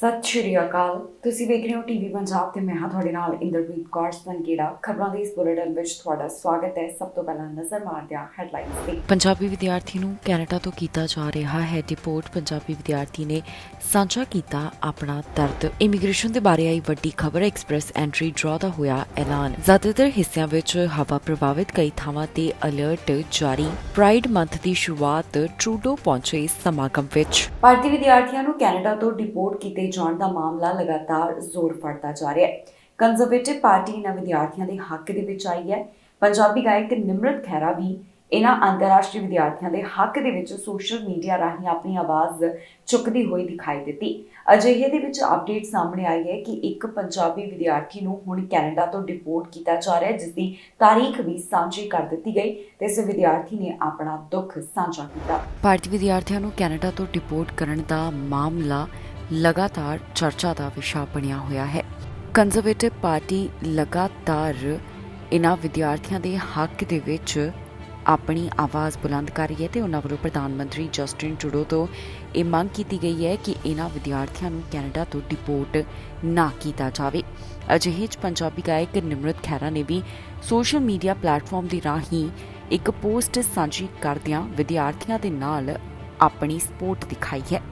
ਸਤਿ ਸ਼੍ਰੀ ਅਕਾਲ। ਤੁਸੀਂ ਵੇਖ ਰਹੇ ਹੋ ਟੀਵੀ ਪੰਜਾਬ ਤੇ ਮੈਂ ਹਾਂ ਤੁਹਾਡੇ ਨਾਲ ਇੰਦਰਪ੍ਰੀਤ ਕੌਰ ਸੰਘੇੜਾ। ਖਬਰਾਂ ਦੇ ਇਸ ਬੁਲੇਟਿਨ ਵਿੱਚ ਤੁਹਾਡਾ ਸਵਾਗਤ ਹੈ। ਸਭ ਤੋਂ ਪਹਿਲਾਂ ਨਜ਼ਰ ਮਾਰਦੇ ਹਾਂ ਹੈਡਲਾਈਨਸ ਤੇ। ਪੰਜਾਬੀ ਵਿਦਿਆਰਥੀ ਨੂੰ ਕੈਨੇਡਾ ਤੋਂ ਕੀਤਾ ਜਾ ਰਿਹਾ ਹੈ ਡਿਪੋਰਟ। ਪੰਜਾਬੀ ਵਿਦਿਆਰਥੀ ਨੇ ਸਾਂਝਾ ਕੀਤਾ ਆਪਣਾ ਦਰਦ। ਇਮੀਗ੍ਰੇਸ਼ਨ ਦੇ ਬਾਰੇ ਆਈ ਵੱਡੀ ਖਬਰ। ਐਕਸਪ੍ਰੈਸ ਐਂਟਰੀ ਡਰਾਅ ਦਾ ਹੋਇਆ ਐਲਾਨ। ਜ਼ਿਆਦਾਤਰ ਹਿੱਸਿਆਂ ਵਿੱਚ ਹਵਾ ਪ੍ਰਭਾਵਿਤ, ਕਈ ਥਾਵਾਂ ਤੇ ਅਲਰਟ ਜਾਰੀ। ਪ੍ਰਾਈਡ ਮੰਥ ਦੀ ਸ਼ੁਰੂਆਤ ਟਰੂਡੋ ਪਹੁੰਚੇ ਸਮਾਗਮ ਵਿੱਚ। ਭਾਰਤੀ ਵਿਦਿਆਰਥੀਆਂ ਨੂੰ ਕੈਨੇਡਾ ਤੋਂ ਡਿਪੋਰਟ ਕੀਤੇ ਜਾਣ ਦਾ ਮਾਮਲਾ ਲਗਾਤਾਰ ਜ਼ੋਰ ਫੜਦਾ ਜਾ ਰਿਹਾ ਹੈ। ਕੰਜ਼ਰਵੇਟਿਵ ਪਾਰਟੀ ਇਹਨਾਂ ਵਿਦਿਆਰਥੀਆਂ ਦੇ ਹੱਕ ਦੇ ਵਿੱਚ ਆਈ ਹੈ। ਪੰਜਾਬੀ ਗਾਇਕ ਨਿਮਰਤ ਖਹਿਰਾ ਵੀ ਇਹਨਾਂ ਅੰਤਰਰਾਸ਼ਟਰੀ ਵਿਦਿਆਰਥੀਆਂ ਦੇ ਹੱਕ ਦੇ ਵਿੱਚ ਸੋਸ਼ਲ ਮੀਡੀਆ ਰਾਹੀਂ ਆਪਣੀ ਆਵਾਜ਼ ਚੁੱਕਦੀ ਹੋਈ ਦਿਖਾਈ ਦਿੱਤੀ। ਅਜਿਹੇ ਦੇ ਵਿੱਚ ਅਪਡੇਟ ਸਾਹਮਣੇ ਆਈ ਹੈ ਕਿ ਇੱਕ ਪੰਜਾਬੀ ਵਿਦਿਆਰਥੀ ਨੂੰ ਹੁਣ ਕੈਨੇਡਾ ਤੋਂ ਡਿਪੋਰਟ ਕੀਤਾ ਜਾ ਰਿਹਾ ਹੈ, ਜਿਸ ਦੀ ਤਾਰੀਖ ਵੀ ਸਾਂਝੀ ਕਰ ਦਿੱਤੀ ਗਈ ਤੇ ਇਸ ਵਿਦਿਆਰਥੀ ਨੇ ਆਪਣਾ ਦੁੱਖ ਸਾਂਝਾ ਕੀਤਾ। ਭਾਰਤੀ ਵਿਦਿਆਰਥੀਆਂ ਨੂੰ ਕੈਨੇਡਾ ਤੋਂ ਡਿਪੋਰਟ ਕਰਨ ਦਾ ਮਾਮਲਾ ਲਗਾਤਾਰ ਚਰਚਾ ਦਾ ਵਿਸ਼ਾ ਬਣਿਆ ਹੋਇਆ ਹੈ। ਕੰਜ਼ਰਵੇਟਿਵ ਪਾਰਟੀ ਲਗਾਤਾਰ ਇਹਨਾਂ ਵਿਦਿਆਰਥੀਆਂ ਦੇ ਹੱਕ ਦੇ ਵਿੱਚ ਆਪਣੀ ਆਵਾਜ਼ ਬੁਲੰਦ ਕਰ ਰਹੀ ਹੈ ਤੇ ਉਹਨਾਂ ਵੱਲੋਂ ਪ੍ਰਧਾਨ ਮੰਤਰੀ ਜਸਟਿਨ ਟਰੂਡੋ ਤੋਂ ਇਹ ਮੰਗ ਕੀਤੀ ਗਈ ਹੈ ਕਿ ਇਹਨਾਂ ਵਿਦਿਆਰਥੀਆਂ ਨੂੰ ਕੈਨੇਡਾ ਤੋਂ ਡਿਪੋਰਟ ਨਾ ਕੀਤਾ ਜਾਵੇ। ਅਜਿਹੇ 'ਚ ਪੰਜਾਬੀ ਗਾਇਕ ਨਿਮਰਤ ਖਹਿਰਾ ਨੇ ਵੀ ਸੋਸ਼ਲ ਮੀਡੀਆ ਪਲੇਟਫਾਰਮ ਦੇ ਰਾਹੀਂ ਇੱਕ ਪੋਸਟ ਸਾਂਝੀ ਕਰਦਿਆਂ ਵਿਦਿਆਰਥੀਆਂ ਦੇ ਨਾਲ ਆਪਣੀ ਸਪੋਰਟ ਦਿਖਾਈ ਹੈ।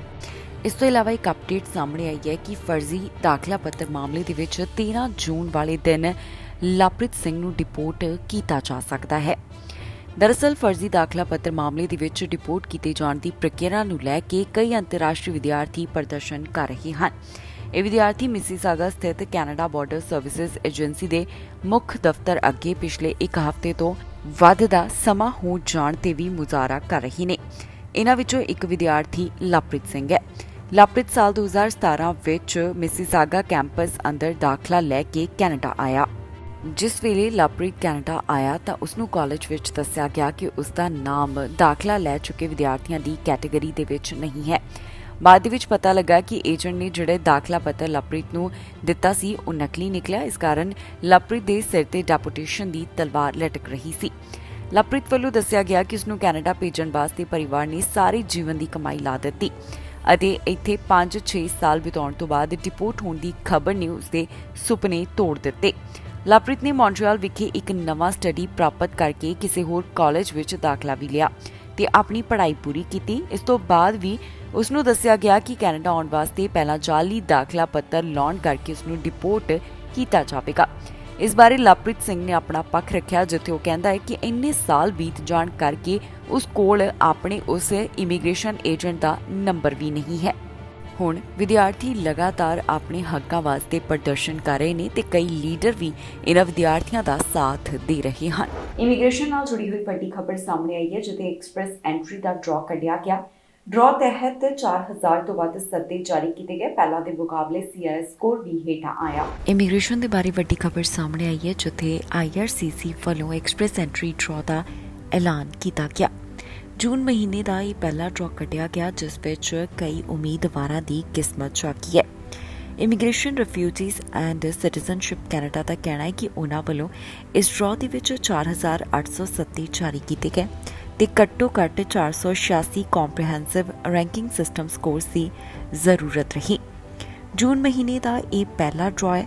ਇਸ ਤੋਂ ਇਲਾਵਾ ਇੱਕ ਅਪਡੇਟ ਸਾਹਮਣੇ ਆਈ ਹੈ ਕਿ ਫਰਜ਼ੀ ਦਾਖਲਾ ਪੱਤਰ ਮਾਮਲੇ ਦੇ ਵਿੱਚ 13 ਜੂਨ ਵਾਲੇ ਦਿਨ ਲਵਪ੍ਰੀਤ ਸਿੰਘ ਨੂੰ ਡਿਪੋਰਟ ਕੀਤਾ ਜਾ ਸਕਦਾ ਹੈ। ਦਰਅਸਲ ਫਰਜ਼ੀ ਦਾਖਲਾ ਪੱਤਰ ਮਾਮਲੇ ਦੇ ਵਿੱਚ ਡਿਪੋਰਟ ਕੀਤੇ ਜਾਣ ਦੀ ਪ੍ਰਕਿਰਿਆ ਨੂੰ ਲੈ ਕੇ ਕਈ ਅੰਤਰਰਾਸ਼ਟਰੀ ਵਿਦਿਆਰਥੀ ਪ੍ਰਦਰਸ਼ਨ ਕਰ ਰਹੇ ਹਨ। ਇਹ ਵਿਦਿਆਰਥੀ ਮਿਸੀਸਾਗਾ ਸਥਿਤ ਕੈਨੇਡਾ ਬਾਰਡਰ ਸਰਵਿਸਿਜ਼ ਏਜੰਸੀ ਦੇ ਮੁੱਖ ਦਫ਼ਤਰ ਅੱਗੇ ਪਿਛਲੇ ਇੱਕ ਹਫ਼ਤੇ ਤੋਂ ਵੱਧ ਦਾ ਸਮਾਂ ਹੋ ਜਾਣ ਤੇ ਵੀ ਮੁਜ਼ਾਹਰਾ ਕਰ ਰਹੇ ਨੇ। ਇਹਨਾਂ ਵਿੱਚੋਂ ਇੱਕ ਵਿਦਿਆਰਥੀ ਲਵਪ੍ਰੀਤ ਸਿੰਘ ਹੈ। ਲਵਪ੍ਰੀਤ ਸਾਲ 2017 ਵਿੱਚ ਮਿਸੀਸਾਗਾ ਕੈਂਪਸ ਅੰਦਰ ਦਾਖਲਾ ਲੈ ਕੇ ਕੈਨੇਡਾ ਆਇਆ। ਜਿਸ ਵੇਲੇ ਲਵਪ੍ਰੀਤ ਕੈਨੇਡਾ ਆਇਆ ਤਾਂ ਉਸਨੂੰ ਕਾਲਜ ਵਿੱਚ ਦੱਸਿਆ ਗਿਆ ਕਿ ਉਸਦਾ ਨਾਮ ਦਾਖਲਾ ਲੈ ਚੁੱਕੇ ਵਿਦਿਆਰਥੀਆਂ ਦੀ ਕੈਟੇਗਰੀ ਦੇ ਵਿੱਚ ਨਹੀਂ ਹੈ। ਬਾਅਦ ਵਿੱਚ ਪਤਾ ਲੱਗਾ ਕਿ ਏਜੰਟ ਨੇ ਜਿਹੜੇ ਦਾਖਲਾ ਪੱਤਰ ਲਵਪ੍ਰੀਤ ਨੂੰ ਦਿੱਤਾ ਸੀ ਉਹ ਨਕਲੀ ਨਿਕਲਿਆ। ਇਸ ਕਾਰਨ ਲਵਪ੍ਰੀਤ ਦੇ ਸਿਰ ਤੇ ਡੈਪੋਟੇਸ਼ਨ ਦੀ ਤਲਵਾਰ ਲਟਕ ਰਹੀ ਸੀ। ਲਵਪ੍ਰੀਤ ਵੱਲੋਂ ਦੱਸਿਆ ਗਿਆ ਕਿ ਉਸਨੂੰ ਕੈਨੇਡਾ ਭੇਜਣ ਵਾਸਤੇ ਪਰਿਵਾਰ ਨੇ ਸਾਰੇ ਜੀਵਨ ਦੀ ਕਮਾਈ ਲਾ ਦਿੱਤੀ ਅਤੇ ਇੱਥੇ 5-6 ਸਾਲ ਬਿਤਾਉਣ ਤੋਂ ਬਾਅਦ ਡਿਪੋਰਟ ਹੋਣ ਦੀ ਖਬਰ ਨੇ ਉਸਦੇ ਸੁਪਨੇ ਤੋੜ ਦਿੱਤੇ। ਲਵਪ੍ਰੀਤ ਨੇ ਮੌਂਟਰੀਅਲ ਵਿਖੇ ਇੱਕ ਨਵਾਂ ਸਟੱਡੀ ਪ੍ਰਾਪਤ ਕਰਕੇ ਕਿਸੇ ਹੋਰ ਕਾਲਜ ਵਿੱਚ ਦਾਖਲਾ ਵੀ ਲਿਆ ਤੇ ਆਪਣੀ ਪੜ੍ਹਾਈ ਪੂਰੀ ਕੀਤੀ। ਇਸ ਤੋਂ ਬਾਅਦ ਵੀ ਉਸਨੂੰ ਦੱਸਿਆ ਗਿਆ ਕਿ ਕੈਨੇਡਾ ਆਉਣ ਵਾਸਤੇ ਪਹਿਲਾਂ ਜਾਲੀ ਦਾਖਲਾ ਪੱਤਰ ਲਾਉਣ ਕਰਕੇ ਉਸਨੂੰ ਡਿਪੋਰਟ ਕੀਤਾ ਜਾਵੇਗਾ। ਇਸ ਬਾਰੇ ਲਵਪ੍ਰੀਤ ਸਿੰਘ ਨੇ ਆਪਣਾ ਪੱਖ ਰੱਖਿਆ, ਜਿੱਥੇ ਉਹ ਕਹਿੰਦਾ ਹੈ ਕਿ ਇੰਨੇ ਸਾਲ ਬੀਤ ਜਾਣ ਕਰਕੇ ਉਸ ਕੋਲ ਆਪਣੇ ਉਸ ਇਮੀਗ੍ਰੇਸ਼ਨ ਏਜੰਟ ਦਾ ਨੰਬਰ ਵੀ ਨਹੀਂ ਹੈ। ਹੁਣ ਵਿਦਿਆਰਥੀ ਲਗਾਤਾਰ ਆਪਣੇ ਹੱਕਾਂ ਵਾਸਤੇ ਪ੍ਰਦਰਸ਼ਨ ਕਰ ਰਹੇ ਨੇ ਤੇ ਕਈ ਲੀਡਰ ਵੀ ਇਹਨਾਂ ਵਿਦਿਆਰਥੀਆਂ ਦਾ ਸਾਥ ਦੇ ਰਹੇ ਹਨ। ਇਮੀਗ੍ਰੇਸ਼ਨ ਨਾਲ ਜੁੜੀ ਹੋਈ ਵੱਡੀ ਖਬਰ ਸਾਹਮਣੇ ਆਈ ਹੈ, ਜਿੱਥੇ ਐਕਸਪ੍ਰੈਸ ਐਂਟਰੀ ਦਾ ਡਰਾਅ ਕੱਢਿਆ ਗਿਆ। ਡਰਾਅ ਤਹਿਤ 4000 ਤੋਂ ਵੱਧ ਸੱਦੇ ਜਾਰੀ ਕੀਤੇ ਗਏ। ਪਹਿਲਾਂ ਦੇ ਮੁਕਾਬਲੇ CRS ਸਕੋਰ ਵੀ ਹੇਠਾਂ ਆਇਆ। ਇਮੀਗ੍ਰੇਸ਼ਨ ਦੇ ਬਾਰੇ ਵੱਡੀ ਖਬਰ ਸਾਹਮਣੇ ਆਈ ਹੈ, ਜਿੱਥੇ IRCC ਵੱਲੋਂ ਐਕਸਪ੍ਰੈਸ ਐਂਟਰੀ ਡਰਾਅ ਦਾ ਐਲਾਨ ਕੀਤਾ ਗਿਆ। ਜੂਨ ਮਹੀਨੇ ਦਾ ਇਹ ਪਹਿਲਾ ਡਰਾਅ ਕੱਢਿਆ ਗਿਆ, ਜਿਸ ਵਿੱਚ ਕਈ ਉਮੀਦਵਾਰਾਂ ਦੀ ਕਿਸਮਤ ਝਾਕੀ ਹੈ। Immigration, refugees and citizenship Canada ਦਾ ਕਹਿਣਾ ਹੈ ਕਿ ਉਹਨਾਂ ਵੱਲੋਂ ਇਸ ਡਰਾਅ ਦੇ ਵਿੱਚ 4800 ਸੱਦੇ ਜਾਰੀ ਕੀਤੇ ਗਏ ਤੇ ਘੱਟੋ ਘੱਟ 486 ਕੰਪ੍ਰੀਹੈਂਸਿਵ ਰੈਂਕਿੰਗ ਸਿਸਟਮ ਸਕੋਰਸ ਦੀ ਜ਼ਰੂਰਤ ਰਹੀ। ਜੂਨ ਮਹੀਨੇ ਦਾ ਇਹ ਪਹਿਲਾ ਡਰਾਅ ਹੈ।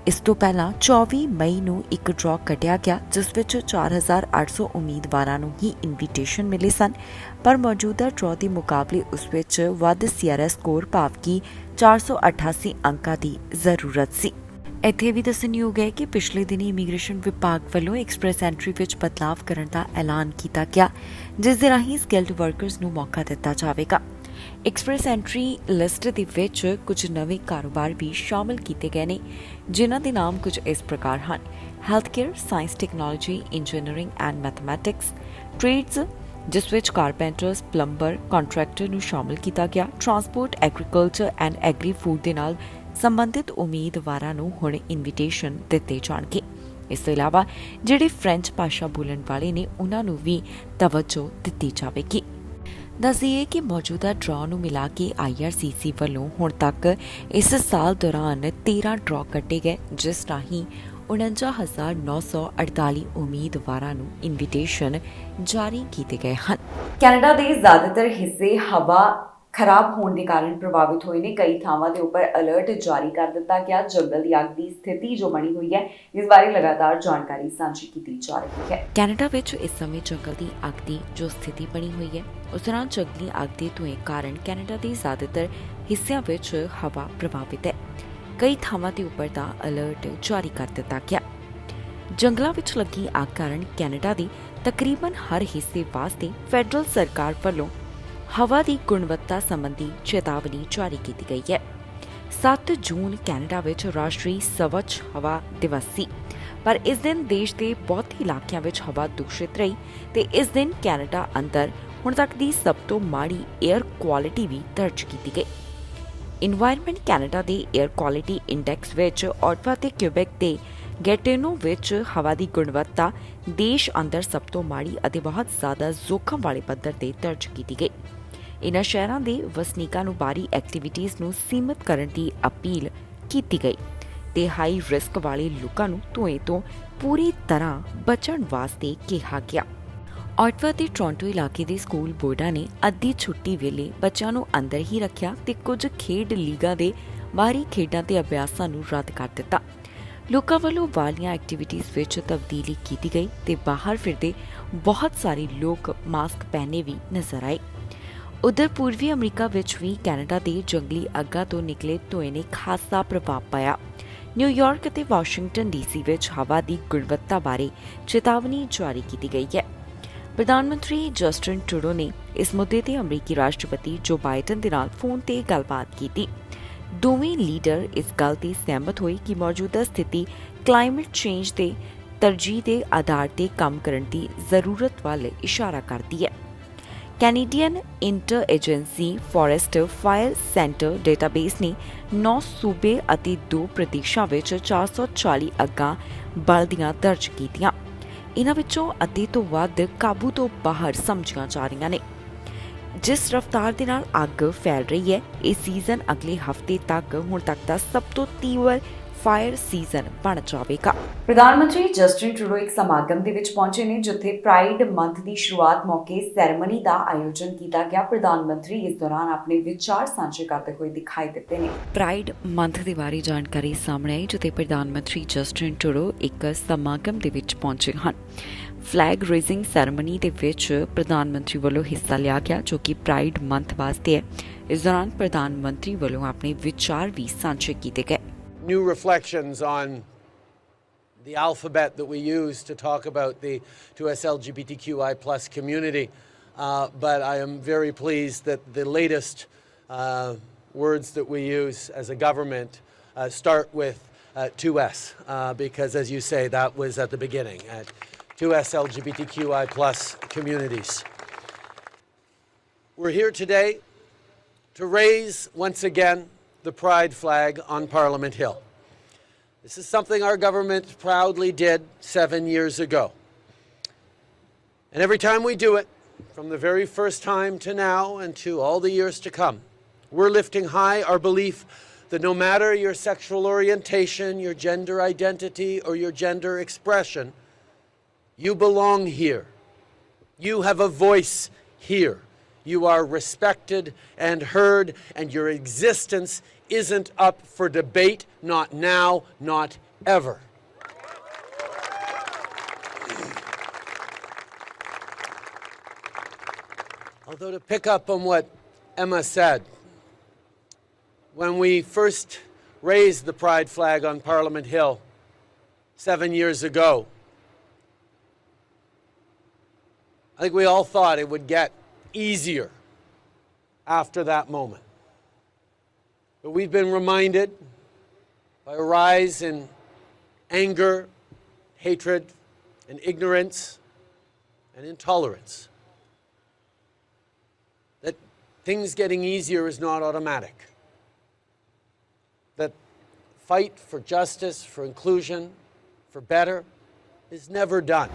ਇਸ ਤੋਂ ਪਹਿਲਾਂ 24 ਮਈ ਨੂੰ ਇੱਕ ਡਰਾਅ ਕੱਢਿਆ ਗਿਆ, ਜਿਸ ਵਿੱਚ 4800 ਉਮੀਦਵਾਰਾਂ ਨੂੰ ਹੀ ਇਨਵੀਟੇਸ਼ਨ ਮਿਲੇ ਸਨ, ਪਰ ਮੌਜੂਦਾ ਡਰਾਅ ਦੇ ਮੁਕਾਬਲੇ ਉਸ ਵਿੱਚ ਵੱਧ CRS ਸਕੋਰ ਭਾਵ ਕਿ 488 ਅੰਕਾਂ ਦੀ ਜ਼ਰੂਰਤ ਸੀ। ਇੱਥੇ ਵੀ ਦੱਸਣਯੋਗ ਹੈ ਕਿ ਪਿਛਲੇ ਦਿਨੀ ਇਮੀਗ੍ਰੇਸ਼ਨ ਵਿਭਾਗ ਵੱਲੋਂ ਐਕਸਪ੍ਰੈਸ ਐਂਟਰੀ ਵਿੱਚ ਬਦਲਾਵ ਕਰਨ ਦਾ ਐਲਾਨ ਕੀਤਾ ਗਿਆ, ਜਿਸ ਦੇ ਰਾਹੀਂ ਸਕਿਲਡ ਵਰਕਰਸ ਨੂੰ ਮੌਕਾ ਦਿੱਤਾ ਜਾਵੇਗਾ। ਐਕਸਪ੍ਰੈਸ ਐਂਟਰੀ ਲਿਸਟ ਦੇ ਵਿੱਚ ਕੁਝ ਨਵੇਂ ਕਾਰੋਬਾਰ ਵੀ ਸ਼ਾਮਲ ਕੀਤੇ ਗਏ ਨੇ, ਜਿਨ੍ਹਾਂ ਦੇ ਨਾਮ ਕੁਝ ਇਸ ਪ੍ਰਕਾਰ ਹਨ: health care, science technology, engineering and mathematics, trades ਜਿਸ ਵਿੱਚ ਕਾਰਪੈਂਟਰਸ, ਪਲੰਬਰ, ਕੰਟਰੈਕਟਰ ਨੂੰ ਸ਼ਾਮਲ ਕੀਤਾ ਗਿਆ, transport, agriculture and agri food ਦੇ ਨਾਲ ਸੰਬੰਧਿਤ ਉਮੀਦਵਾਰਾਂ ਨੂੰ ਹੁਣ ਇਨਵੀਟੇਸ਼ਨ ਦਿੱਤੇ ਜਾਣਗੇ। ਇਸ ਤੋਂ ਇਲਾਵਾ ਜਿਹੜੇ ਫ੍ਰੈਂਚ ਭਾਸ਼ਾ ਬੋਲਣ ਵਾਲੇ ਨੇ ਉਹਨਾਂ ਨੂੰ ਵੀ ਤਵੱਜੋ ਦਿੱਤੀ ਜਾਵੇਗੀ। ਦੱਸ ਦਈਏ ਕਿ ਮੌਜੂਦਾ ਡਰਾਅ ਨੂੰ ਮਿਲਾ ਕੇ IRCC ਵੱਲੋਂ ਹੁਣ ਤੱਕ ਇਸ ਸਾਲ ਦੌਰਾਨ 13 ਡਰਾਅ ਕੱਢੇ ਗਏ, ਜਿਸ ਰਾਹੀਂ 49,948 ਉਮੀਦਵਾਰਾਂ ਨੂੰ ਇਨਵੀਟੇਸ਼ਨ ਜਾਰੀ ਕੀਤੇ ਗਏ ਹਨ। ਕੈਨੇਡਾ ਦੇ ਜ਼ਿਆਦਾਤਰ ਹਿੱਸੇ ਹਵਾ ਖਰਾਬ ਹੋਣ ਦੇ ਕਾਰਨ ਪ੍ਰਭਾਵਿਤ ਹੋਏ ਨੇ। ਕਈ ਥਾਵਾਂ ਦੇ ਉੱਪਰ ਅਲਰਟ ਜਾਰੀ ਕਰ ਦਿੱਤਾ ਗਿਆ। ਜੰਗਲ ਦੀ ਅੱਗ ਦੀ ਸਥਿਤੀ ਜੋ ਬਣੀ ਹੋਈ ਹੈ, ਇਸ ਬਾਰੇ ਲਗਾਤਾਰ ਜਾਣਕਾਰੀ ਸਾਂਝੀ ਕੀਤੀ ਜਾ ਰਹੀ ਹੈ। ਕੈਨੇਡਾ ਵਿੱਚ ਇਸ ਸਮੇਂ ਜੰਗਲ ਦੀ ਅੱਗ ਦੀ ਜੋ ਸਥਿਤੀ ਬਣੀ ਹੋਈ ਹੈ, ਉਸ ਦੌਰਾਨ ਜੰਗਲੀ ਅੱਗ ਦੇ ਧੂਏ ਕਾਰਨ ਕੈਨੇਡਾ ਦੇ ਜ਼ਿਆਦਾਤਰ ਹਿੱਸਿਆਂ ਵਿੱਚ ਹਵਾ ਪ੍ਰਭਾਵਿਤ ਹੈ। ਕਈ ਥਾਵਾਂ ਦੇ ਉੱਪਰ ਦਾ ਅਲਰਟ ਜਾਰੀ ਕਰ ਦਿੱਤਾ ਗਿਆ। ਜੰਗਲਾਂ ਵਿੱਚ ਲੱਗੀ ਅੱਗ ਕਾਰਨ ਕੈਨੇਡਾ ਦੀ ਤਕਰੀਬਨ ਹਰ ਹਿੱਸੇ ਵਾਸਤੇ ਫੈਡਰਲ ਸਰਕਾਰ ਵੱਲੋਂ ਹਵਾ ਦੀ ਗੁਣਵੱਤਾ ਸੰਬੰਧੀ ਚੇਤਾਵਨੀ ਜਾਰੀ ਕੀਤੀ ਗਈ ਹੈ। 7 ਜੂਨ ਕੈਨੇਡਾ ਵਿੱਚ ਰਾਸ਼ਟਰੀ ਸਵੱਛ ਹਵਾ ਦਿਵਸ ਸੀ, ਪਰ ਇਸ ਦਿਨ ਦੇਸ਼ ਦੇ ਬਹੁਤੇ ਇਲਾਕਿਆਂ ਵਿੱਚ ਹਵਾ ਦੂਸ਼ਿਤ ਰਹੀ ਤੇ ਇਸ ਦਿਨ ਕੈਨੇਡਾ ਅੰਦਰ ਹੁਣ ਤੱਕ ਦੀ ਸਭ ਤੋਂ ਮਾੜੀ 에ਅਰ ਕੁਆਲਿਟੀ ਵੀ ਦਰਜ ਕੀਤੀ ਗਈ। ਇਨਵਾਇਰਨਮੈਂਟ ਕੈਨੇਡਾ ਦੇ 에ਅਰ ਕੁਆਲਿਟੀ ਇੰਡੈਕਸ ਵਿੱਚ ਔਟਵਾ ਤੇ ਕਿਊਬੈਕ ਤੇ ਗੈਟਿਨੋ ਵਿੱਚ ਹਵਾ ਦੀ ਗੁਣਵੱਤਾ ਦੇਸ਼ ਅੰਦਰ ਸਭ ਤੋਂ ਮਾੜੀ ਅਤੇ ਬਹੁਤ ਜ਼ਿਆਦਾ ਜ਼ੋਖਮ ਵਾਲੇ ਪੱਧਰ ਤੇ ਦਰਜ ਕੀਤੀ ਗਈ। ਇਨ੍ਹਾਂ ਸ਼ਹਿਰਾਂ ਦੇ ਵਸਨੀਕਾਂ ਨੂੰ ਬਾਹਰੀ ਐਕਟੀਵਿਟੀਜ਼ ਨੂੰ ਸੀਮਿਤ ਕਰਨ ਦੀ ਅਪੀਲ ਕੀਤੀ ਗਈ ਤੇ ਹਾਈ ਰਿਸਕ ਵਾਲੇ ਲੋਕਾਂ ਨੂੰ ਧੂਏ ਤੋਂ ਪੂਰੀ ਤਰ੍ਹਾਂ ਬਚਣ ਵਾਸਤੇ ਕਿਹਾ ਗਿਆ। ਔਟਵਾ ਤੇ ਟੋਰਾਂਟੋ ਇਲਾਕੇ ਦੇ ਸਕੂਲ ਬੋਰਡਾਂ ਨੇ ਅੱਧੀ ਛੁੱਟੀ ਵੇਲੇ ਬੱਚਿਆਂ ਨੂੰ ਅੰਦਰ ਹੀ ਰੱਖਿਆ ਤੇ ਕੁਝ ਖੇਡ ਲੀਗਾਂ ਦੇ ਬਾਹਰੀ ਖੇਡਾਂ ਤੇ ਅਭਿਆਸਾਂ ਨੂੰ ਰੱਦ ਕਰ ਦਿੱਤਾ। ਲੋਕਾਂ ਵੱਲੋਂ ਵਾਲੀਆਂ ਐਕਟੀਵਿਟੀਜ਼ ਵਿੱਚ ਤਬਦੀਲੀ ਕੀਤੀ ਗਈ ਤੇ ਬਾਹਰ ਫਿਰਦੇ ਬਹੁਤ ਸਾਰੇ ਲੋਕ ਮਾਸਕ ਪਹਿਨੇ ਵੀ ਨਜ਼ਰ ਆਏ। ਉਧਰ ਪੂਰਬੀ ਅਮਰੀਕਾ ਵਿੱਚ ਵੀ ਕੈਨੇਡਾ ਦੇ ਜੰਗਲੀ ਅੱਗਾਂ ਤੋਂ ਨਿਕਲੇ ਧੂਏ ਨੇ ਖਾਸਾ ਪ੍ਰਭਾਵ ਪਾਇਆ। ਨਿਊਯਾਰਕ ਅਤੇ ਵਾਸ਼ਿੰਗਟਨ ਡੀਸੀ ਵਿੱਚ ਹਵਾ ਦੀ ਗੁਣਵੱਤਾ ਬਾਰੇ ਚੇਤਾਵਨੀ ਜਾਰੀ ਕੀਤੀ ਗਈ ਹੈ। ਪ੍ਰਧਾਨ ਮੰਤਰੀ ਜਸਟਿਨ ਟਰੂਡੋ ਨੇ ਇਸ ਮੁੱਦੇ ਤੇ ਅਮਰੀਕੀ ਰਾਸ਼ਟਰਪਤੀ ਜੋ ਬਾਈਡਨ ਦੇ ਨਾਲ ਫੋਨ ਤੇ ਗੱਲਬਾਤ ਕੀਤੀ। ਦੋਵੇਂ ਲੀਡਰ ਇਸ ਗੱਲ ਤੇ ਸਹਿਮਤ ਹੋਏ ਕਿ ਮੌਜੂਦਾ ਸਥਿਤੀ ਕਲਾਈਮੇਟ ਚੇਂਜ ਦੇ ਤਰਜੀਹ ਦੇ ਆਧਾਰ ਤੇ ਕੰਮ ਕਰਨ ਦੀ ਜ਼ਰੂਰਤ ਵੱਲ ਇਸ਼ਾਰਾ ਕਰਦੀ ਹੈ। Canadian inter agency forest fire centre database ਨੇ 9 ਸੂਬੇ ਅਤੇ 2 ਪ੍ਰਦੇਸ਼ਾਂ ਵਿੱਚ 440 ਅੱਗਾਂ ਬਲਦੀਆਂ ਦਰਜ ਕੀਤੀਆਂ। ਇਨ੍ਹਾਂ ਵਿੱਚੋਂ ਅੱਧੇ ਤੋਂ ਵੱਧ ਕਾਬੂ ਤੋਂ ਬਾਹਰ ਸਮਝੀਆਂ ਜਾ ਰਹੀਆਂ ਨੇ। ਜਿਸ ਰਫ਼ਤਾਰ ਦੇ ਨਾਲ ਅੱਗ ਫੈਲ ਰਹੀ ਹੈ, ਇਹ ਸੀਜ਼ਨ ਅਗਲੇ ਹਫ਼ਤੇ ਤੱਕ ਹੁਣ ਤੱਕ ਦਾ ਸਭ ਤੋਂ ਤੀਵਰ ਫਾਇਰ ਸੀਜ਼ਨ ਬਣ ਜਾਵੇਗਾ। ਪ੍ਰਧਾਨ ਮੰਤਰੀ ਜਸਟਿਨ ਟਰੂਡੋ ਇੱਕ ਸਮਾਗਮ ਦੇ ਵਿੱਚ ਪਹੁੰਚੇ ਨੇ, ਜਿੱਥੇ ਪ੍ਰਾਈਡ ਮੰਥ ਦੀ ਸ਼ੁਰੂਆਤ ਮੌਕੇ ਸੈਰੇਮਨੀ ਦਾ ਆਯੋਜਨ ਕੀਤਾ ਗਿਆ। ਪ੍ਰਧਾਨ ਮੰਤਰੀ ਇਸ ਦੌਰਾਨ ਆਪਣੇ ਵਿਚਾਰ ਸਾਂਝੇ ਕਰਦੇ ਹੋਏ ਦਿਖਾਈ ਦਿੱਤੇ ਨੇ। ਪ੍ਰਾਈਡ ਮੰਥ ਦੇ ਬਾਰੇ ਜਾਣਕਾਰੀ ਸਾਹਮਣੇ ਆਈ, ਜਿੱਥੇ ਪ੍ਰਧਾਨ ਮੰਤਰੀ ਜਸਟਿਨ ਟਰੂਡੋ ਇੱਕ ਸਮਾਗਮ ਦੇ ਵਿੱਚ ਪਹੁੰਚੇ ਹਨ। ਫਲੈਗ ਰੇਜ਼ਿੰਗ ਸੈਰੇਮਨੀ ਦੇ ਵਿੱਚ ਪ੍ਰਧਾਨ ਮੰਤਰੀ ਵੱਲੋਂ ਹਿੱਸਾ ਲਿਆ ਗਿਆ, ਜੋ ਕਿ ਪ੍ਰਾਈਡ ਮੰਥ ਵਾਸਤੇ ਹੈ। ਇਸ ਦੌਰਾਨ ਪ੍ਰਧਾਨ ਮੰਤਰੀ ਵੱਲੋਂ ਆਪਣੇ ਵਿਚਾਰ ਵੀ ਸਾਂਝੇ ਕੀਤੇ ਗਏ। New reflections on the alphabet that we use to talk about the 2S LGBTQI+ community, but I am very pleased that the latest words that we use as a government start with 2S, because as you say, that was at the beginning, at 2S LGBTQI+ communities. We're here today to raise once again the pride flag on Parliament Hill. This is something our government proudly did 7 years ago. And every time we do it, from the very first time to now and to all the years to come, we're lifting high our belief that no matter your sexual orientation, your gender identity, or your gender expression, you belong here. You have a voice here. You are respected and heard, and your existence isn't up for debate, not now, not ever. Although to pick up on what Emma said, when we first raised the pride flag on Parliament Hill 7 years ago, I think we all thought it would get easier after that moment. But we've been reminded by a rise in anger, hatred, and ignorance, and intolerance, that things getting easier is not automatic. That fight for justice, for inclusion, for better is never done.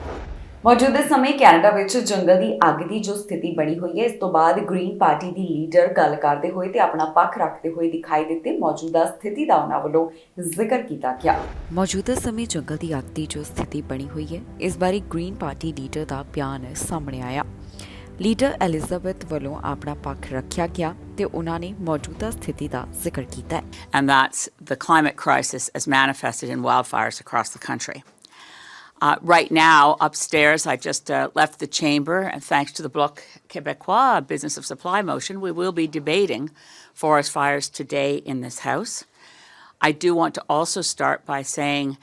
ਮੌਜੂਦਾ ਸਮੇਂ Canada ਵਿੱਚ ਜੰਗਲ ਦੀ ਅੱਗ ਦੀ ਜੋ ਸਥਿਤੀ ਬਣੀ ਹੋਈ ਹੈ, ਇਸ ਤੋਂ ਬਾਅਦ ਗ੍ਰੀਨ ਪਾਰਟੀ ਦੀ ਲੀਡਰ ਗੱਲ ਕਰਦੇ ਹੋਏ ਤੇ ਆਪਣਾ ਪੱਖ ਰੱਖਦੇ ਹੋਏ ਦਿਖਾਈ ਦਿੱਤੇ। ਮੌਜੂਦਾ ਸਥਿਤੀ ਦਾ ਉਹਨਾਂ ਵੱਲੋਂ ਜ਼ਿਕਰ ਕੀਤਾ ਗਿਆ। ਮੌਜੂਦਾ ਸਮੇਂ ਜੰਗਲ ਦੀ ਅੱਗ ਦੀ ਜੋ ਸਥਿਤੀ ਬਣੀ ਹੋਈ ਹੈ, ਇਸ ਬਾਰੇ ਗ੍ਰੀਨ ਪਾਰਟੀ ਲੀਡਰ ਦਾ ਬਿਆਨ ਸਾਹਮਣੇ ਆਇਆ। ਲੀਡਰ ਐਲਿਜ਼ਾਬeth ਵੱਲੋਂ ਆਪਣਾ ਪੱਖ ਰੱਖਿਆ ਗਿਆ ਤੇ ਉਹਨਾਂ ਨੇ ਮੌਜੂਦਾ ਸਥਿਤੀ ਦਾ ਜ਼ਿਕਰ ਕੀਤਾ ਹੈ। And that's the climate crisis as manifested in wildfires across the country. Right now, upstairs, I just left the chamber, and thanks to the Bloc Québécois Business of Supply motion, we will be debating forest fires today in this House. I do want to also start by saying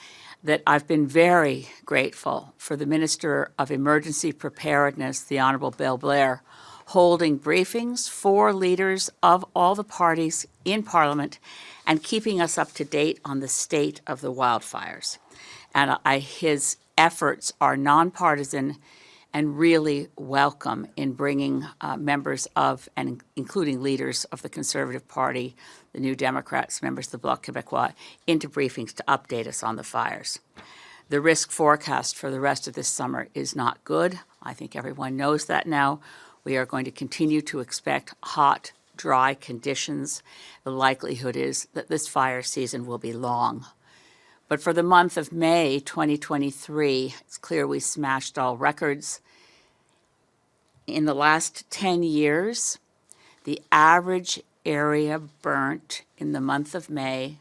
that I've been very grateful for the Minister of Emergency Preparedness, the Honourable Bill Blair, holding briefings for leaders of all the parties in Parliament and keeping us up to date on the state of the wildfires. And his efforts are nonpartisan and really welcome in bringing members of, and including leaders of the Conservative Party, the New Democrats, members of the Bloc Québécois, into briefings to update us on the fires. The risk forecast for the rest of this summer is not good. I think everyone knows that now. We are going to continue to expect hot, dry conditions. The likelihood is that this fire season will be long. But for the month of May 2023, it's clear we smashed all records. In the last 10 years, the average area burnt in the month of May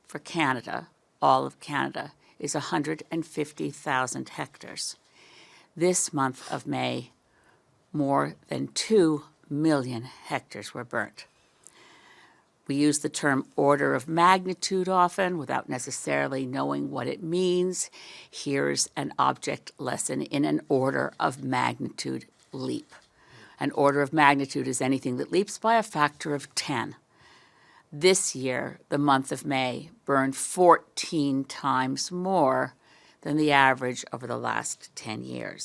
for Canada, all of Canada, is 150,000 hectares. This month of May, more than 2 million hectares were burnt. We use the term order of magnitude often without necessarily knowing what it means. Here's an object lesson in an order of magnitude leap. An order of magnitude is anything that leaps by a factor of 10. This year, the month of May burned 14 times more than the average over the last 10 years.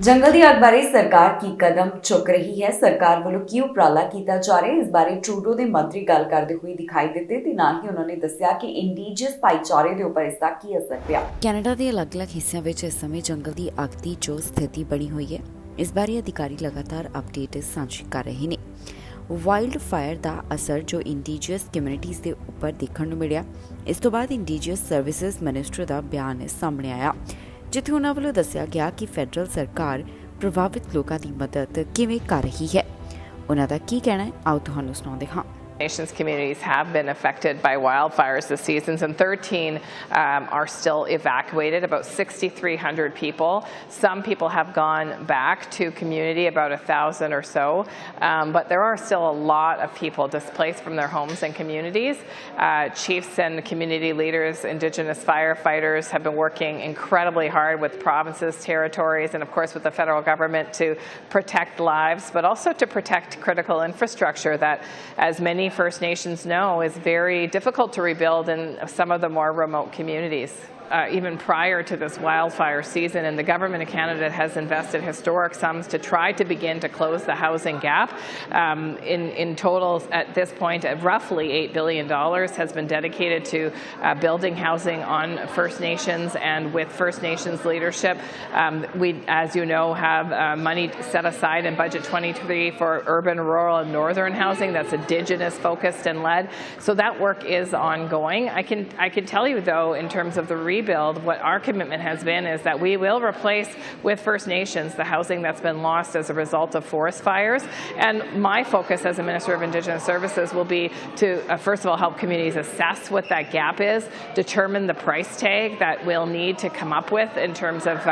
ਜੰਗਲ ਦੀ ਅੱਗ ਬਾਰੇ ਸਰਕਾਰ ਕੀ ਕਦਮ ਚੁੱਕ ਰਹੀ ਹੈ, ਸਰਕਾਰ ਵੱਲੋਂ ਕੀ ਉਪਰਾਲਾ ਕੀਤਾ ਜਾ ਰਿਹਾ ਹੈ, ਇਸ ਬਾਰੇ ਟਰੂਡੋ ਦੇ ਮੰਤਰੀ ਗੱਲ ਕਰਦੇ ਹੋਏ ਦਿਖਾਈ ਦਿੱਤੇ ਤੇ ਨਾਲ ਹੀ ਉਹਨਾਂ ਨੇ ਦੱਸਿਆ ਕਿ ਇੰਡੀਜੀਅਸ ਭਾਈਚਾਰੇ ਦੇ ਉੱਪਰ ਇਸ ਦਾ ਕੀ ਅਸਰ ਪਿਆ। ਕੈਨੇਡਾ ਦੇ ਅਲੱਗ-ਅਲੱਗ ਹਿੱਸਿਆਂ ਵਿੱਚ ਇਸ ਸਮੇਂ ਜੰਗਲ ਦੀ ਅੱਗ ਦੀ ਜੋ ਸਥਿਤੀ ਬਣੀ ਹੋਈ ਹੈ, ਇਸ ਬਾਰੇ ਅਧਿਕਾਰੀ ਲਗਾਤਾਰ ਅਪਡੇਟ ਸਾਂਝੀ ਕਰ ਰਹੇ ਨੇ। ਵਾਈਲਡ ਫਾਇਰ ਦਾ ਅਸਰ ਜੋ ਇੰਡੀਜੀਅਸ ਕਮਿਊਨਿਟੀਜ਼ ਦੇ ਉੱਪਰ ਦੇਖਣ ਨੂੰ ਮਿਲਿਆ, ਇਸ ਤੋਂ ਬਾਅਦ ਇੰਡੀਜੀਅਸ ਸਰਵਿਸਿਜ਼ ਮਿਨਿਸਟਰ ਦਾ ਬਿਆਨ ਸਾਹਮਣੇ ਆਇਆ, ਜਿੱਥੇ ਉਹਨਾਂ ਵੱਲੋਂ ਦੱਸਿਆ ਗਿਆ ਕਿ ਫੈਡਰਲ ਸਰਕਾਰ ਪ੍ਰਭਾਵਿਤ ਲੋਕਾਂ ਦੀ ਮਦਦ ਕਿਵੇਂ ਕਰ ਰਹੀ ਹੈ। ਉਹਨਾਂ ਦਾ ਕੀ ਕਹਿਣਾ ਹੈ, ਆਓ ਤੁਹਾਨੂੰ ਸੁਣਾਉਂਦੇ ਹਾਂ। Nation's communities have been affected by wildfires this season, and 13 are still evacuated, about 6,300 people. Some people have gone back to community, about 1,000 or so, but there are still a lot of people displaced from their homes and communities. Chiefs and community leaders, Indigenous firefighters have been working incredibly hard with provinces, territories, and of course with the federal government to protect lives, but also to protect critical infrastructure that, as many First Nations know, is very difficult to rebuild in some of the more remote communities. Even prior to this wildfire season, and the Government of Canada has invested historic sums to try to begin to close the housing gap. In total, at this point, roughly $8 billion has been dedicated to building housing on First Nations, and with First Nations leadership, we, as you know, have money set aside in Budget 23 for urban, rural, and northern housing that's Indigenous focused and led. So that work is ongoing. I can tell you, though, in terms of the rebuild, what our commitment has been is that we will replace with First Nations the housing that's been lost as a result of forest fires. And my focus as a Minister of Indigenous Services will be to, first of all, help communities assess what that gap is, determine the price tag that we'll need to come up with in terms of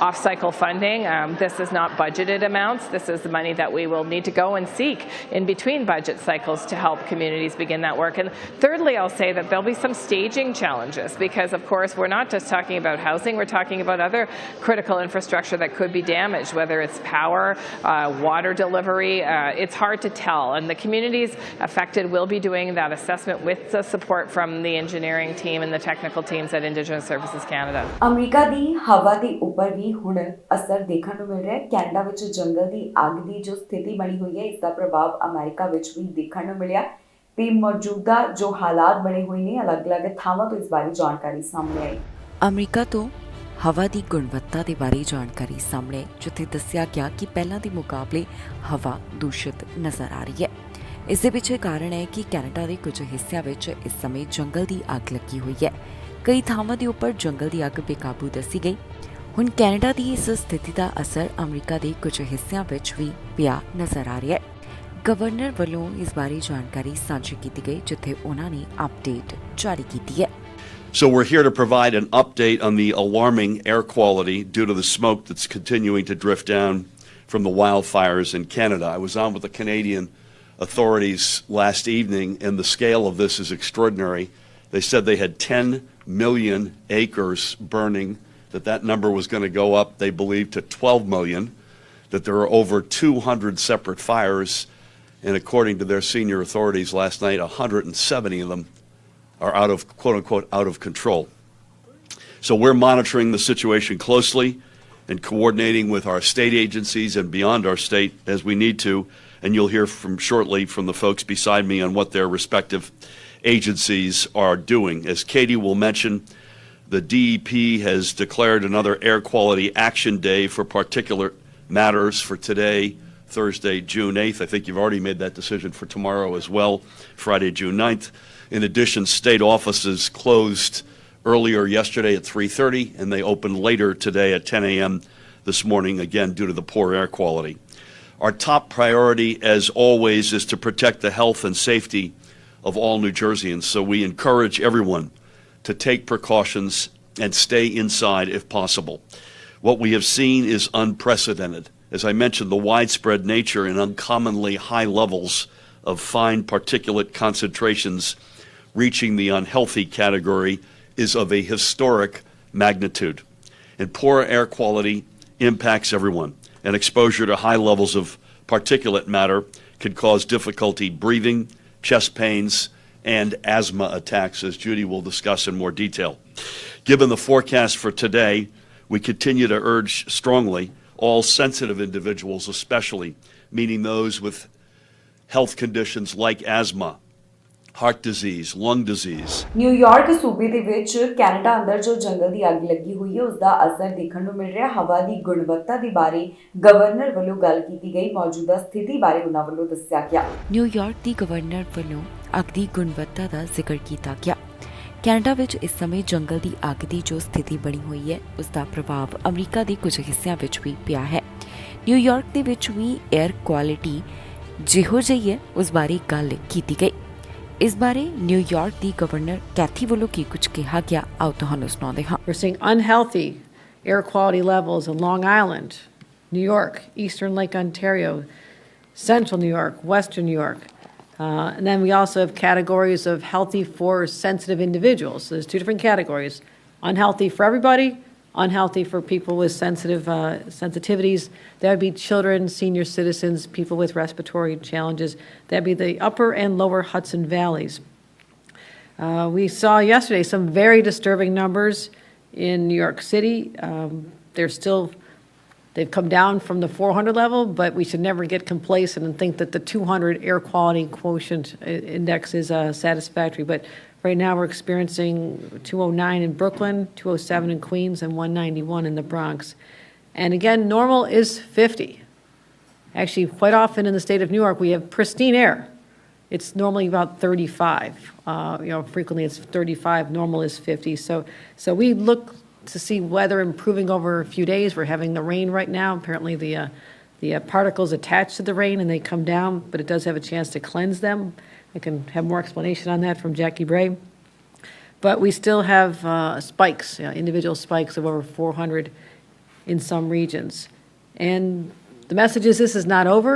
off-cycle funding. This is not budgeted amounts. This is the money that we will need to go and seek in between budget cycles to help communities begin that work. And thirdly, I'll say that there'll be some staging challenges because, of course, we're not just talking about housing, we're talking about other critical infrastructure that could be damaged, whether it's power, water delivery. It's hard to tell, and the communities affected will be doing that assessment with the support from the engineering team and the technical teams at Indigenous Services Canada. America ਦੀ ਹਵਾ ਦੇ ਉੱਪਰ ਵੀ ਹੁਣ ਅਸਰ ਦੇਖਣ ਨੂੰ ਮਿਲ ਰਿਹਾ ਹੈ। Canada ਵਿੱਚ ਜੰਗਲ ਦੀ ਅੱਗ ਦੀ ਜੋ ਸਥਿਤੀ ਬਣੀ ਹੋਈ ਹੈ, ਇਸ ਦਾ ਪ੍ਰਭਾਵ ਅਮਰੀਕਾ ਵਿੱਚ ਵੀ ਦੇਖਣ ਨੂੰ ਮਿਲਿਆ ਤੇ ਮੌਜੂਦਾ ਜੋ ਹਾਲਾਤ ਬਣੇ ਹੋਏ ਨੇ, ਅਲੱਗ-ਅਲੱਗ ਥਾਵਾਂ ਤੋਂ ਇਸ ਬਾਰੇ ਜਾਣਕਾਰੀ ਸਾਹਮਣੇ ਆਈ। ਅਮਰੀਕਾ ਤੋਂ ਹਵਾ ਦੀ ਗੁਣਵੱਤਾ ਦੇ ਬਾਰੇ ਜਾਣਕਾਰੀ ਸਾਹਮਣੇ, ਜਿੱਥੇ ਦੱਸਿਆ ਗਿਆ ਕਿ ਪਹਿਲਾਂ ਦੇ ਮੁਕਾਬਲੇ ਹਵਾ ਦੂਸ਼ਿਤ ਨਜ਼ਰ ਆ ਰਹੀ ਹੈ। ਇਸ ਦੇ ਪਿੱਛੇ ਕਾਰਨ ਹੈ ਕਿ ਕੈਨੇਡਾ ਦੇ ਕੁਝ ਹਿੱਸਿਆਂ ਵਿੱਚ ਇਸ ਸਮੇਂ ਜੰਗਲ ਦੀ ਅੱਗ ਲੱਗੀ ਹੋਈ ਹੈ। ਕਈ ਥਾਵਾਂ ਦੇ ਉੱਪਰ ਜੰਗਲ ਦੀ ਅੱਗ ਬੇਕਾਬੂ ਦੱਸੀ ਗਈ। ਹੁਣ ਕੈਨੇਡਾ ਦੀ ਇਸ ਸਥਿਤੀ ਦਾ ਅਸਰ ਅਮਰੀਕਾ ਦੇ ਕੁਝ ਹਿੱਸਿਆਂ ਵਿੱਚ ਵੀ ਪਿਆ ਨਜ਼ਰ ਆ ਰਿਹਾ ਹੈ। ਗਵਰਨਰ ਵੱਲੋਂ ਇਸ ਬਾਰੇ ਜਾਣਕਾਰੀ ਸਾਂਝੀ ਕੀਤੀ ਗਈ, ਜਿੱਥੇ ਉਹਨਾਂ ਨੇ ਅਪਡੇਟ ਜਾਰੀ ਕੀਤੀ ਹੈ। So we're here to provide an update on the alarming air quality due to the smoke that's continuing to drift down from the wildfires in Canada. I was on with the Canadian authorities last evening, and the scale of this is extraordinary. They said they had 10 million acres burning, that number was going to go up, they believe, to 12 million, that there are over 200 separate fires, and according to their senior authorities last night, 170 of them are out of, quote unquote, out of control. So we're monitoring the situation closely and coordinating with our state agencies and beyond our state as we need to, and you'll hear shortly from the folks beside me on what their respective agencies are doing. As Katie will mention, the DEP has declared another Air Quality Action Day for particulate matters for today, Thursday, June 8th. I think you've already made that decision for tomorrow as well, Friday, June 9th. In addition, state offices closed earlier yesterday at 3:30, and they opened later today at 10 a.m. this morning, again due to the poor air quality. Our top priority, as always, is to protect the health and safety of all New Jerseyans, so we encourage everyone to take precautions and stay inside if possible. What we have seen is unprecedented. As I mentioned, the widespread nature and uncommonly high levels of fine particulate concentrations reaching the unhealthy category is of a historic magnitude. And poor air quality impacts everyone, and exposure to high levels of particulate matter can cause difficulty breathing, chest pains, and asthma attacks, as Judy will discuss in more detail. Given the forecast for today, we continue to urge strongly all sensitive individuals, especially, meaning those with health conditions like asthma, heart disease, lung disease. New York ਸੂਬੇ ਦੇ ਵਿੱਚ Canada ਅੰਦਰ ਜੋ ਜੰਗਲ ਦੀ ਅੱਗ ਲੱਗੀ ਹੋਈ ਹੈ, ਉਸ ਦਾ ਅਸਰ ਦੇਖਣ ਨੂੰ ਮਿਲ ਰਿਹਾ। ਹਵਾ ਦੀ ਗੁਣਵੱਤਾ ਦੇ ਬਾਰੇ ਗਵਰਨਰ ਵੱਲੋਂ ਗੱਲ ਕੀਤੀ ਗਈ। ਮੌਜੂਦਾ ਸਥਿਤੀ ਬਾਰੇ ਉਹਨਾਂ ਵੱਲੋਂ ਦੱਸਿਆ ਗਿਆ। ਨਿਊਯਾਰਕ ਦੀ ਗਵਰਨਰ ਵੱਲੋਂ ਅੱਗ ਦੀ ਗੁਣਵੱਤਾ ਦਾ ਜ਼ਿਕਰ ਕੀਤਾ ਗਿਆ। ਕੈਨੇਡਾ ਵਿੱਚ ਇਸ ਸਮੇਂ ਜੰਗਲ ਦੀ ਅੱਗ ਦੀ ਜੋ ਸਥਿਤੀ ਬਣੀ ਹੋਈ ਹੈ, ਉਸ ਦਾ ਪ੍ਰਭਾਵ ਅਮਰੀਕਾ ਦੇ ਕੁਝ ਹਿੱਸਿਆਂ ਵਿੱਚ ਵੀ ਪਿਆ ਹੈ। ਨਿਊਯਾਰਕ ਦੇ ਵਿੱਚ ਵੀ 에ਅਰ ਕੁਆਲਿਟੀ ਜਿਹੋ ਜਿਹੀ ਹੈ, ਉਸ ਬਾਰੇ ਗੱਲ ਕੀਤੀ ਗਈ। ਇਸ ਬਾਰੇ ਨਿਊਯਾਰਕ ਦੀ ਗਵਰਨਰ ਕੈਥੀ ਵੱਲੋਂ ਕੀ ਕੁਝ ਕਿਹਾ ਗਿਆ, ਆਓ ਤੁਹਾਨੂੰ ਸੁਣਾਉਂਦੇ ਹਾਂ। We're seeing unhealthy air quality levels in Long Island, New York, Eastern Lake Ontario, Central New York, Western New York. And then we also have categories of healthy for sensitive individuals. So there's two different categories: unhealthy for everybody, unhealthy for people with sensitivities. That would be children, senior citizens, people with respiratory challenges. That would be the upper and lower Hudson Valleys. We saw yesterday some very disturbing numbers in New York City. They've come down from the 400 level, but we should never get complacent and think that the 200 air quality quotient index is satisfactory. But right now we're experiencing 209 in Brooklyn, 207 in Queens, and 191 in the Bronx. And again, normal is 50. Actually, quite often in the state of New York, we have pristine air. It's normally about 35. Frequently it's 35. Normal is 50. So we look to see weather improving over a few days. We're having the rain right now. Apparently the particles attach to the rain and they come down, but it does have a chance to cleanse them. I can have more explanation on that from Jackie Bray. But we still have spikes, individual spikes of over 400 in some regions. And the message is this is not over.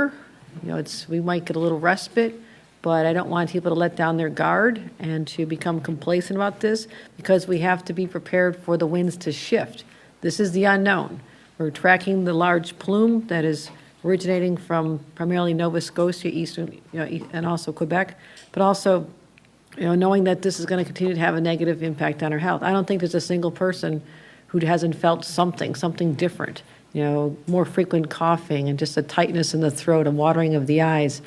We might get a little respite, but I don't want people to let down their guard and to become complacent about this, because we have to be prepared for the winds to shift. This is the unknown. We're tracking the large plume that is originating from primarily Nova Scotia, eastern, and also Quebec, but also, knowing that this is going to continue to have a negative impact on our health. I don't think there's a single person who hasn't felt something different. More frequent coughing and just a tightness in the throat, a watering of the eyes.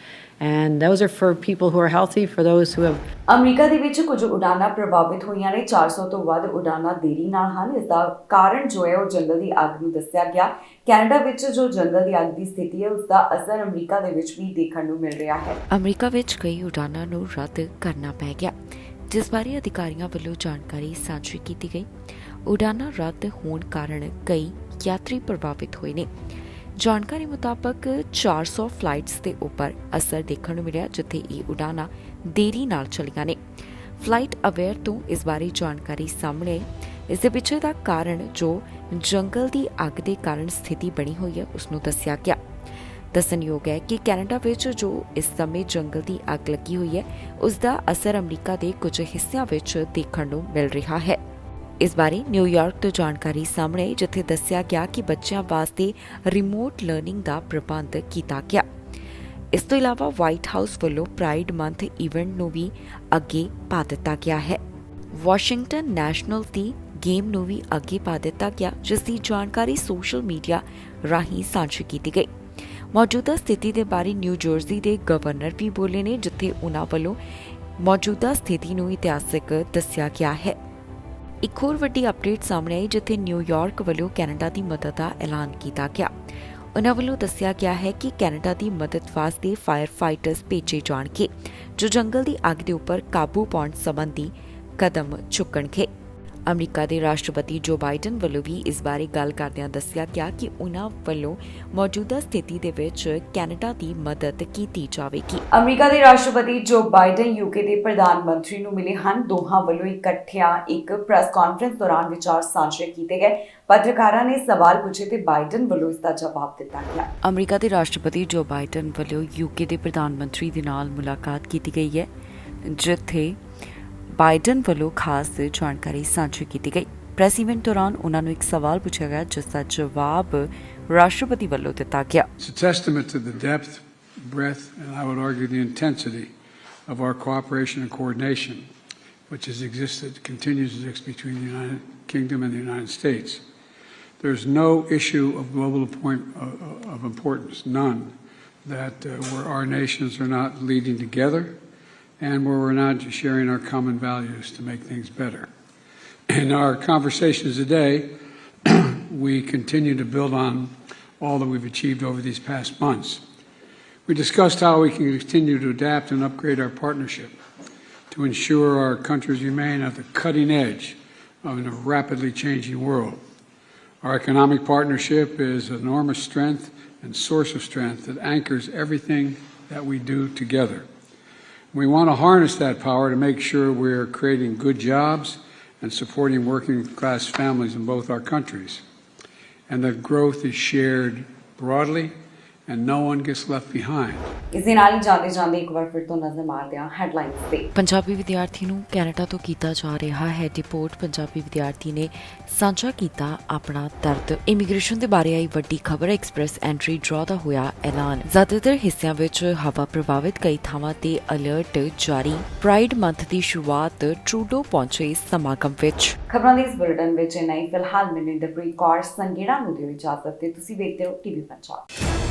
And those are for people who are healthy, for those who have... America ਦੇ ਵਿੱਚ ਕੁਝ ਉਡਾਨਾਂ ਪ੍ਰਭਾਵਿਤ ਹੋਈਆਂ ਨੇ। 400 ਤੋਂ ਵੱਧ ਉਡਾਨਾਂ ਦੇਰੀ ਨਾਲ ਹਨ। ਇਸ ਦਾ ਕਾਰਨ ਜੋ ਹੈ ਉਹ ਜੰਗਲ ਦੀ ਅੱਗ ਨੂੰ ਦੱਸਿਆ ਗਿਆ। ਕੈਨੇਡਾ ਵਿੱਚ ਜੋ ਜੰਗਲ ਦੀ ਅੱਗ ਦੀ ਸਥਿਤੀ ਹੈ, ਉਸ ਦਾ ਅਸਰ ਅਮਰੀਕਾ ਦੇ ਵਿੱਚ ਵੀ ਦੇਖਣ ਨੂੰ ਮਿਲ ਰਿਹਾ ਹੈ। ਅਮਰੀਕਾ ਵਿੱਚ ਕਈ ਉਡਾਨਾਂ ਨੂੰ ਰੱਦ ਕਰਨਾ ਪੈ ਗਿਆ, ਜਿਸ ਬਾਰੇ ਅਧਿਕਾਰੀਆਂ ਵੱਲੋਂ ਜਾਣਕਾਰੀ ਸਾਂਝੀ ਕੀਤੀ ਗਈ। ਉਡਾਨਾਂ ਰੱਦ ਹੋਣ ਕਾਰਨ ਕਈ ਯਾਤਰੀ ਪ੍ਰਭਾਵਿਤ ਹੋਏ ਨੇ। ਜਾਣਕਾਰੀ ਮੁਤਾਬਕ 400 ਫਲਾਈਟਸ ਦੇ ਉੱਪਰ ਅਸਰ ਦੇਖਣ ਨੂੰ ਮਿਲਿਆ, ਜਿੱਥੇ ਇਹ ਉਡਾਨਾਂ ਦੇਰੀ ਨਾਲ ਚੱਲੀਆਂ ਨੇ। ਫਲਾਈਟ ਅਵੇਅਰ ਤੋਂ ਇਸ ਬਾਰੇ ਜਾਣਕਾਰੀ ਸਾਹਮਣੇ ਆਈ। ਇਸ ਦੇ ਪਿੱਛੇ ਦਾ ਕਾਰਨ ਜੋ ਜੰਗਲ ਦੀ ਅੱਗ ਦੇ ਕਾਰਨ ਸਥਿਤੀ ਬਣੀ ਹੋਈ ਹੈ ਉਸ ਨੂੰ ਦੱਸਿਆ ਗਿਆ। ਦੱਸਣਯੋਗ ਹੈ ਕਿ ਕੈਨੇਡਾ ਵਿੱਚ ਜੋ ਇਸ ਸਮੇਂ ਜੰਗਲ ਦੀ ਅੱਗ ਲੱਗੀ ਹੋਈ ਹੈ ਉਸ ਦਾ ਅਸਰ ਅਮਰੀਕਾ ਦੇ ਕੁਝ ਹਿੱਸਿਆਂ ਵਿੱਚ ਦੇਖਣ ਨੂੰ ਮਿਲ ਰਿਹਾ ਹੈ। ਇਸ ਬਾਰੇ ਨਿਊਯਾਰਕ ਤੋਂ ਜਾਣਕਾਰੀ ਸਾਹਮਣੇ ਆਈ, ਜਿੱਥੇ ਦੱਸਿਆ ਗਿਆ ਕਿ ਬੱਚਿਆਂ ਵਾਸਤੇ ਰਿਮੋਟ ਲਰਨਿੰਗ ਦਾ ਪ੍ਰਬੰਧ ਕੀਤਾ ਗਿਆ। ਇਸ ਤੋਂ ਇਲਾਵਾ ਵਾਈਟ ਹਾਊਸ ਵੱਲੋਂ ਪ੍ਰਾਈਡ ਮੰਥ ਇਵੈਂਟ ਨੂੰ ਵੀ ਅੱਗੇ ਪਾ ਦਿੱਤਾ ਗਿਆ ਹੈ। ਵਾਸ਼ਿੰਗਟਨ ਨੈਸ਼ਨਲ ਦੀ ਗੇਮ ਨੂੰ ਵੀ ਅੱਗੇ ਪਾ ਦਿੱਤਾ ਗਿਆ, ਜਿਸ ਦੀ ਜਾਣਕਾਰੀ ਸੋਸ਼ਲ ਮੀਡੀਆ ਰਾਹੀਂ ਸਾਂਝੀ ਕੀਤੀ ਗਈ। ਮੌਜੂਦਾ ਸਥਿਤੀ ਦੇ ਬਾਰੇ ਨਿਊ ਜਰਸੀ ਦੇ ਗਵਰਨਰ ਵੀ ਬੋਲੇ ਨੇ, ਜਿੱਥੇ ਉਨ੍ਹਾਂ ਵੱਲੋਂ ਮੌਜੂਦਾ ਸਥਿਤੀ ਨੂੰ ਇਤਿਹਾਸਕ ਦੱਸਿਆ ਗਿਆ ਹੈ। ਇੱਕ ਹੋਰ ਵੱਡੀ ਅਪਡੇਟ ਸਾਹਮਣੇ ਆਈ, ਜਿੱਥੇ ਨਿਊਯਾਰਕ ਵੱਲੋਂ ਕੈਨੇਡਾ ਦੀ ਮਦਦ ਦਾ ਐਲਾਨ ਕੀਤਾ ਗਿਆ। ਉਨ੍ਹਾਂ ਵੱਲੋਂ ਦੱਸਿਆ ਗਿਆ ਹੈ ਕਿ ਕੈਨੇਡਾ ਦੀ ਮਦਦ ਵਾਸਤੇ ਫਾਇਰ ਫਾਈਟਰਸ ਭੇਜੇ ਜਾਣਗੇ, ਜੋ ਜੰਗਲ ਦੀ ਅੱਗ ਦੇ ਉੱਪਰ ਕਾਬੂ ਪਾਉਣ ਸੰਬੰਧੀ ਕਦਮ ਚੁੱਕਣਗੇ। ਅਮਰੀਕਾ ਦੇ ਰਾਸ਼ਟਰਪਤੀ ਜੋ ਬਾਈਡਨ ਵੱਲੋਂ ਵੀ ਇਸ ਬਾਰੇ ਗੱਲ ਕਰਦਿਆਂ ਦੱਸਿਆ ਗਿਆ ਕਿ ਉਨ੍ਹਾਂ ਵੱਲੋਂ ਮੌਜੂਦਾ ਸਥਿਤੀ ਦੇ ਵਿੱਚ ਕੈਨੇਡਾ ਦੀ ਮਦਦ ਕੀਤੀ ਜਾਵੇਗੀ। ਅਮਰੀਕਾ ਦੇ ਰਾਸ਼ਟਰਪਤੀ ਜੋ ਬਾਈਡਨ ਯੂਕੇ ਦੇ ਪ੍ਰਧਾਨ ਮੰਤਰੀ ਨੂੰ ਮਿਲੇ ਹਨ। ਦੋਹਾਂ ਵੱਲੋਂ ਇਕੱਠਿਆਂ ਇੱਕ ਪ੍ਰੈਸ ਕਾਨਫਰੰਸ ਦੌਰਾਨ ਵਿਚਾਰ ਸਾਂਝੇ ਕੀਤੇ ਗਏ। ਪੱਤਰਕਾਰਾਂ ਨੇ ਸਵਾਲ ਪੁੱਛੇ ਤੇ ਬਾਈਡਨ ਵੱਲੋਂ ਇਸ ਦਾ ਜਵਾਬ ਦਿੱਤਾ ਗਿਆ। ਅਮਰੀਕਾ ਦੇ ਰਾਸ਼ਟਰਪਤੀ ਜੋ ਬਾਈਡਨ ਵੱਲੋਂ ਯੂਕੇ ਦੇ ਪ੍ਰਧਾਨ ਮੰਤਰੀ ਦੇ ਨਾਲ ਮੁਲਾਕਾਤ ਕੀਤੀ ਗਈ ਹੈ, ਜਿੱਥੇ ਬਾਈਡਨ ਵੱਲੋਂ ਖਾਸ ਜਾਣਕਾਰੀ ਸਾਂਝੀ ਕੀਤੀ ਗਈ। ਪ੍ਰੈਸ ਇਵੈਂਟ ਦੌਰਾਨ ਉਨ੍ਹਾਂ ਨੂੰ ਇੱਕ ਸਵਾਲ ਪੁੱਛਿਆ ਗਿਆ, ਜਿਸ ਦਾ ਜਵਾਬ ਰਾਸ਼ਟਰਪਤੀ ਵੱਲੋਂ ਦਿੱਤਾ ਗਿਆ। It's a testament to the depth, breadth, and I would argue the intensity of our cooperation and coordination, which has existed, continues to exist between the United Kingdom and the United States. There's no issue of global of importance, none, that where our nations are not leading together and where we're not sharing our common values to make things better. In our conversations today, we continue to build on all that we've achieved over these past months. We discussed how we can continue to adapt and upgrade our partnership to ensure our countries remain at the cutting edge of a rapidly changing world. Our economic partnership is an enormous strength and source of strength that anchors everything that we do together. We want to harness that power to make sure we're creating good jobs and supporting working class families in both our countries, and that growth is shared broadly and no one gets left behind. ਇਸ ਦੇ ਨਾਲ ਹੀ ਜਾਂਦੇ ਇੱਕ ਵਾਰ ਫਿਰ ਤੋਂ ਨਜ਼ਰ ਮਾਰਦੇ ਹਾਂ ਹੈਡਲਾਈਨਸ ਤੇ। ਪੰਜਾਬੀ ਵਿਦਿਆਰਥੀ ਨੂੰ ਕੈਨੇਡਾ ਤੋਂ ਕੀਤਾ ਜਾ ਰਿਹਾ ਹੈ ਡਿਪੋਰਟ। ਪੰਜਾਬੀ ਵਿਦਿਆਰਥੀ ਨੇ ਸਾਂਝਾ ਕੀਤਾ ਆਪਣਾ ਦਰਦ। ਇਮੀਗ੍ਰੇਸ਼ਨ ਦੇ ਬਾਰੇ ਆਈ ਵੱਡੀ ਖਬਰ। ਐਕਸਪ੍ਰੈਸ ਐਂਟਰੀ ਡਰਾਅ ਦਾ ਹੋਇਆ ਐਲਾਨ। ਜ਼ਿਆਦਾਤਰ ਹਿੱਸਿਆਂ ਵਿੱਚ ਹਵਾ ਪ੍ਰਭਾਵਿਤ, ਕਈ ਥਾਵਾਂ ਤੇ ਅਲਰਟ ਜਾਰੀ। ਪ੍ਰਾਈਡ ਮੰਥ ਦੀ ਸ਼ੁਰੂਆਤ ਟਰੂਡੋ ਪਹੁੰਚੇ ਸਮਾਗਮ ਵਿੱਚ। ਖਬਰਾਂ ਦੇ ਇਸ ਬੁਲੇਟਿਨ ਵਿੱਚ ਇੰਨਾ ਹੀ। ਫਿਲਹਾਲ ਮੈਨੂੰ ਇੰਦਰਪ੍ਰੀਤ ਕੌਰ ਸੰਘੇੜਾ ਨੂੰ ਦਿਓ ਇਜਾਜ਼ਤ ਤੇ ਤੁਸੀਂ ਵੇਖਦੇ ਰਹੋ ਟੀਵੀ ਪੰਜਾਬ।